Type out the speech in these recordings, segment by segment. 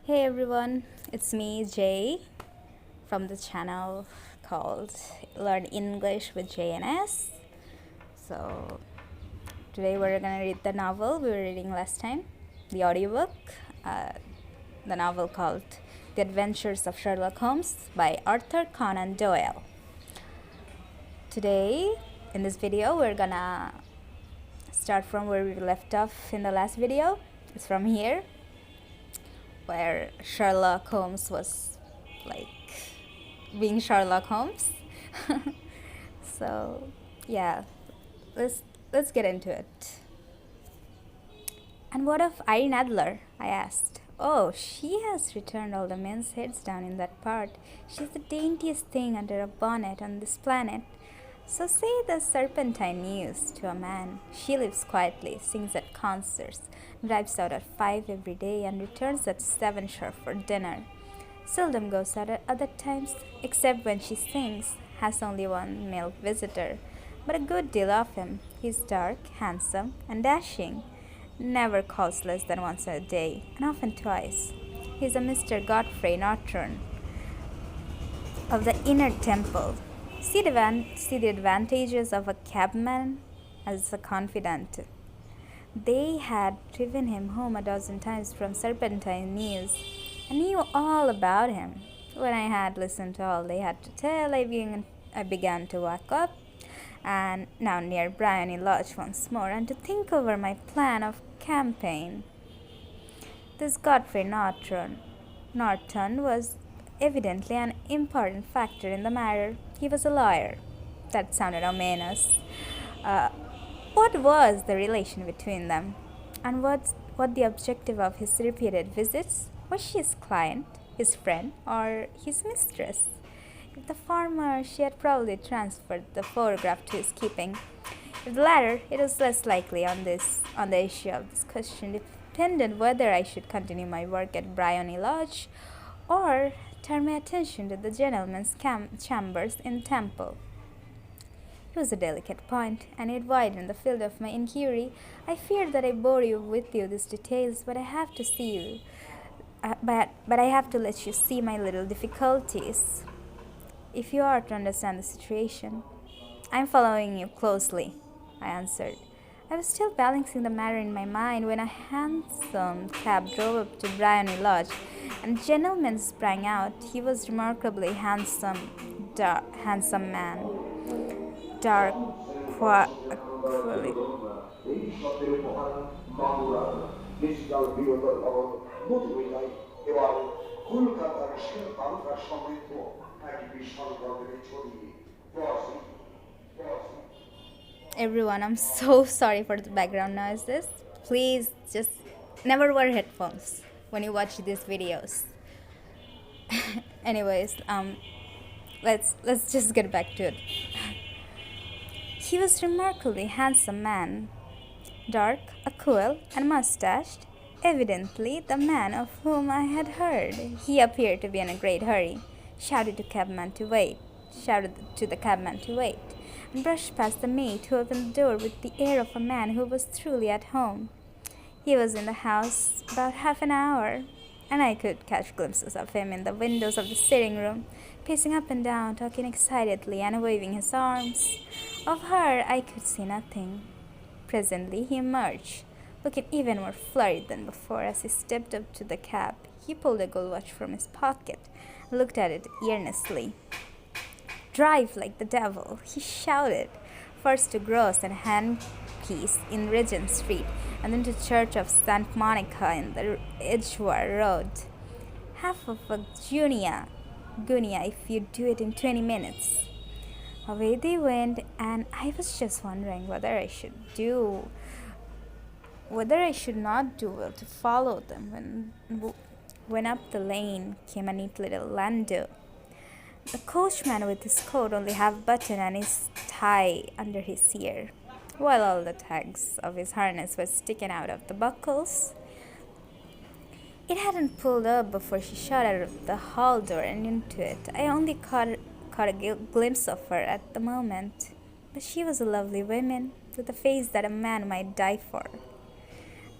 Hey everyone, it's me Jay from the channel called Learn English with J and S. So today we're gonna read the novel we were reading last time, the audiobook, uh, the novel called The Adventures of Sherlock Holmes by Arthur Conan Doyle. Today in this video we're gonna start from where we left off in the last video. It's from here, where Sherlock Holmes was like being Sherlock Holmes. So yeah, let's get into it. And what of Irene Adler? I asked. Oh, she has returned all the men's heads down in that part. She's the daintiest thing under a bonnet on this planet. So say the Serpentine News to a man. She lives quietly, sings at concerts, drives out at 5 every day, and returns at 7 sharp for dinner. Seldom goes out at other times, except when she sings, has only one male visitor, but a good deal of him. He's dark, handsome, and dashing. Never calls less than once a day, and often twice. He's a Mr. Godfrey Norton of the Inner Temple. See the advantages of a cabman as a confidant. They had driven him home a dozen times from Serpentine News and knew all about him. When I had listened to all they had to tell, I began to wake up, and now near Bryony Lodge once more, and to think over my plan of campaign. This Godfrey Norton was evidently an important factor in the matter. He was a lawyer. That sounded ominous. Uh, what was the relation between them? And what the objective of his repeated visits? Was she his client, his friend, or his mistress? If the former, she had probably transferred the photograph to his keeping. If the latter, it was less likely. On the issue of this question depended whether I should continue my work at Bryony Lodge or turn my attention to the gentlemen's chambers in Temple. It was a delicate point, and it widened the field of my inquiry. I fear that I bore you with these details, but I have to see you. But I have to let you see my little difficulties, if you are to understand the situation. I'm following you closely, I answered. I was still balancing the matter in my mind when a hansom cab drove up to Bryony Lodge, and a gentleman sprang out. He was remarkably handsome man, dark, Everyone, I'm so sorry for the background noises. Please just never wear headphones when you watch these videos. Anyways, let's just get back to it. He was remarkably handsome man, dark, a quill, and mustached, evidently the man of whom I had heard. He appeared to be in a great hurry, shouted to the cabman to wait, and brushed past the maid, who opened the door with the air of a man who was truly at home. He was in the house about half an hour, and I could catch glimpses of him in the windows of the sitting room, pacing up and down, talking excitedly and waving his arms. Of her I could see nothing. Presently he emerged, looking even more flurried than before. As he stepped up to the cab, he pulled a gold watch from his pocket and looked at it earnestly. Drive like the devil, he shouted, first to Gross and Handpiece in Regent Street, and then to Church of St. Monica in the Edgware Road. Half of a guinea if you do it in 20 minutes. Away they went, and I was just wondering whether I should not do well to follow them when up the lane came a neat little landau. The coachman with his coat only half buttoned and his tie under his ear, while all the tags of his harness were sticking out of the buckles. It hadn't pulled up before she shot out of the hall door and into it. I only caught a glimpse of her at the moment, but she was a lovely woman, with a face that a man might die for.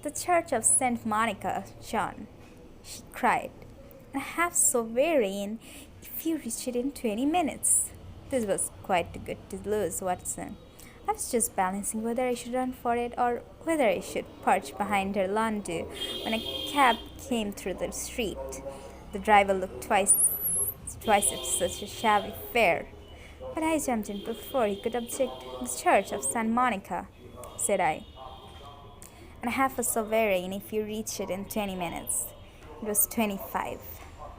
The Church of St. Monica, John, she cried, and half sovereign if you reach it in 20 minutes. This was quite good to lose, Watson. I was just balancing whether I should run for it or whether I should perch behind her landau when a cab came through the street. The driver looked twice at such a shabby fare. But I jumped in before he could object. The Church of Santa Monica, said I, and half a sovereign if you reach it in 20 minutes. It was 25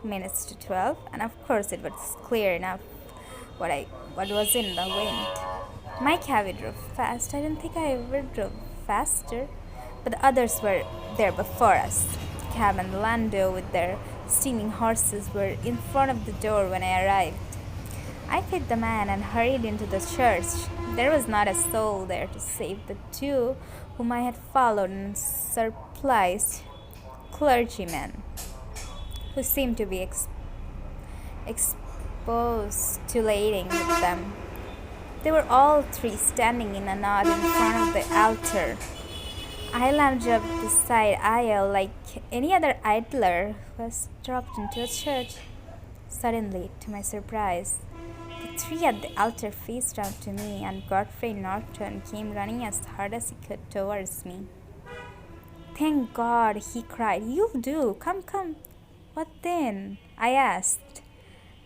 minutes to 12, and of course it was clear enough what was in the wind. My cabby drove fast. I didn't think I ever drove faster, but the others were there before us. The cab and the landau with their steaming horses were in front of the door when I arrived. I paid the man and hurried into the church. There was not a soul there to save the two whom I had followed and surprised clergymen who seemed to be expostulating with them. They were all three standing in a knot in front of the altar. I lounged up the side aisle like any other idler who has dropped into a church. Suddenly, to my surprise, the three at the altar faced round to me, and Godfrey Norton came running as hard as he could towards me. "Thank God," he cried. "You'll do. Come, come." "What then?" I asked.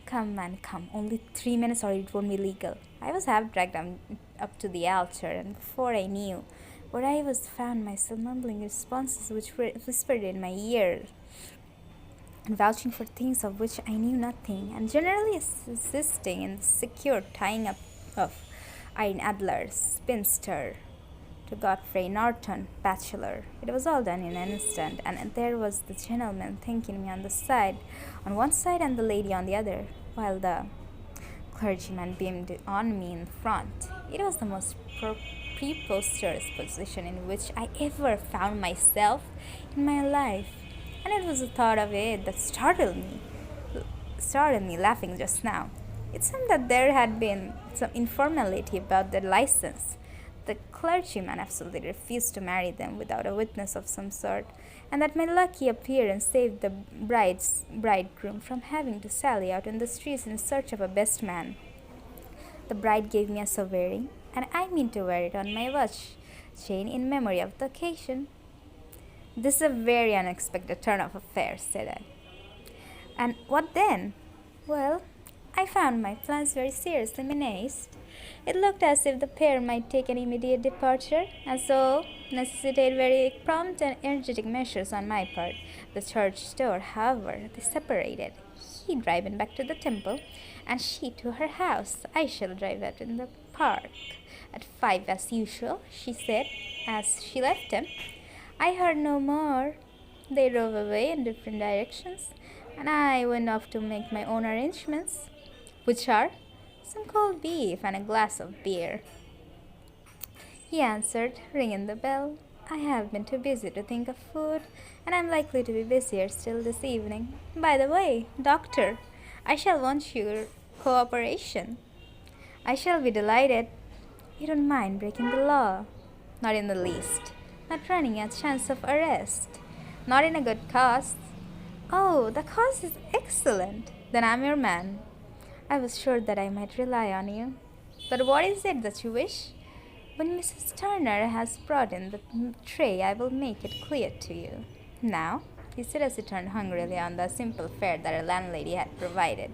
"Come, man, come. Only 3 minutes or it won't be legal." I was half dragged up to the altar, and before I knew where I was, found myself mumbling responses which were whispered in my ear, and vouching for things of which I knew nothing, and generally assisting in the secure tying up of Irene Adler, spinster, to Godfrey Norton, bachelor. It was all done in an instant, and there was the gentleman thanking me on one side and the lady on the other, while the clergyman beamed on me in front. It was the most preposterous position in which I ever found myself in my life, and it was the thought of it that startled me laughing just now. It seemed that there had been some informality about the license. The clergyman absolutely refused to marry them without a witness of some sort, and that my lucky appearance saved the bridegroom from having to sally out in the streets in search of a best man. The bride gave me a sovereign, and I mean to wear it on my watch chain in memory of the occasion. "This is a very unexpected turn of affairs," said I. "And what then?" "Well, I found my plans very seriously menaced. It looked as if the pair might take an immediate departure, and so necessitate very prompt and energetic measures on my part. The church door, however, they separated. He driving back to the temple, and she to her house. I shall drive out in the park at 5 as usual," she said, as she left him. I heard no more. They drove away in different directions, and I went off to make my own arrangements, which are some cold beef and a glass of beer. He answered, ringing the bell. "I have been too busy to think of food, and I'm likely to be busier still this evening. By the way, doctor, I shall want your cooperation." "I shall be delighted." "You don't mind breaking the law?" "Not in the least." "Not running a chance of arrest?" "Not in a good cause." "Oh, the cause is excellent. Then I'm your man." I was sure that I might rely on you. "But what is it that you wish?" "When Mrs. Turner has brought in the tray, I will make it clear to you." "Now?" he said as he turned hungrily on the simple fare that our landlady had provided.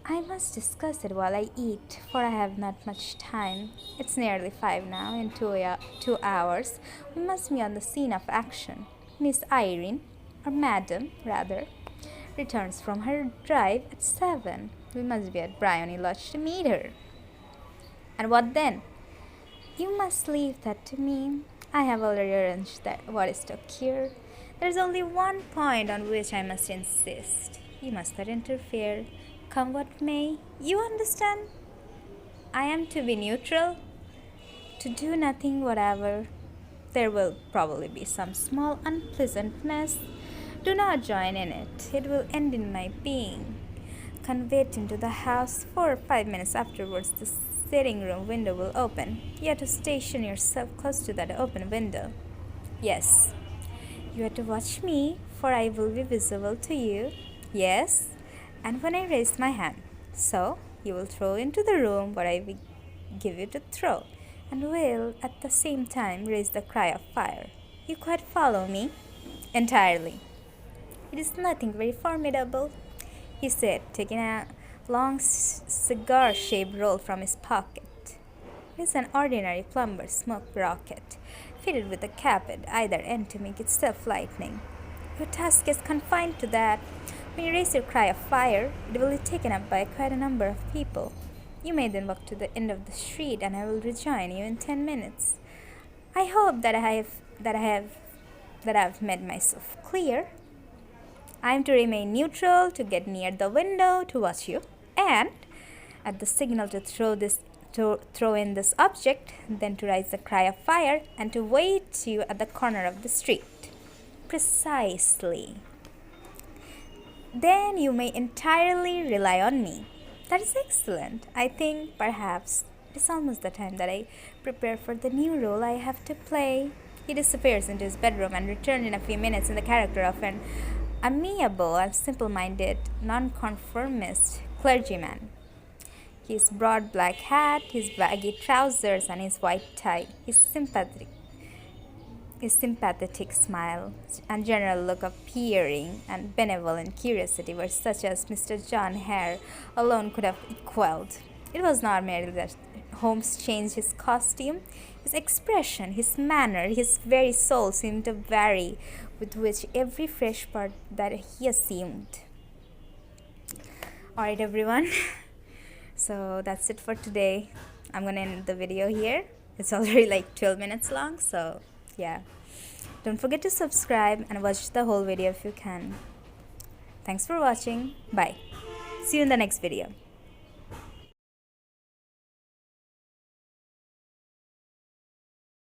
"I must discuss it while I eat, for I have not much time. It's nearly 5 now. In 2 hours we must be on the scene of action. Miss Irene, or Madam, rather, returns from her drive at 7. We must be at Briony Lodge to meet her." "And what then?" "You must leave that to me. I have already arranged what is to occur. There is only one point on which I must insist. You must not interfere, come what may. You understand?" "I am to be neutral?" "To do nothing whatever. There will probably be some small unpleasantness. Do not join in it. It will end in my being conveyed into the house. 4 or 5 minutes afterwards, the sitting-room window will open. You are to station yourself close to that open window." "Yes." "You are to watch me, for I will be visible to you. Yes, and when I raise my hand. So, you will throw into the room what I will give you to throw, and will at the same time raise the cry of fire. You quite follow me? Entirely. It is nothing very formidable, he said, taking a long cigar-shaped roll from his pocket. It is an ordinary plumber's smoke rocket, fitted with a cap at either end to make it self-lightning. Your task is confined to that. When you raise your cry of fire, it will be taken up by quite a number of people. You may then walk to the end of the street, and I will rejoin you in 10 minutes. I hope that I have made myself clear. I am to remain neutral, to get near the window, to watch you, and at the signal to throw in this object, then to raise the cry of fire, and to wait you at the corner of the street. Precisely. Then you may entirely rely on me. That is excellent. I think perhaps it is almost the time that I prepare for the new role I have to play. He disappears into his bedroom and returns in a few minutes in the character of an amiable and simple-minded nonconformist clergyman. His broad black hat, his baggy trousers, and his white tie, his sympathetic smile, and general look of peering and benevolent curiosity were such as Mr. John Hare alone could have equalled. It was not merely that Holmes changed his costume, his expression, his manner, his very soul seemed to vary with which every fresh part that he assumed. Alright, everyone. So that's it for today. I'm gonna end the video here. It's already like 12 minutes long, so yeah. Don't forget to subscribe and watch the whole video if you can. Thanks for watching. Bye. See you in the next video.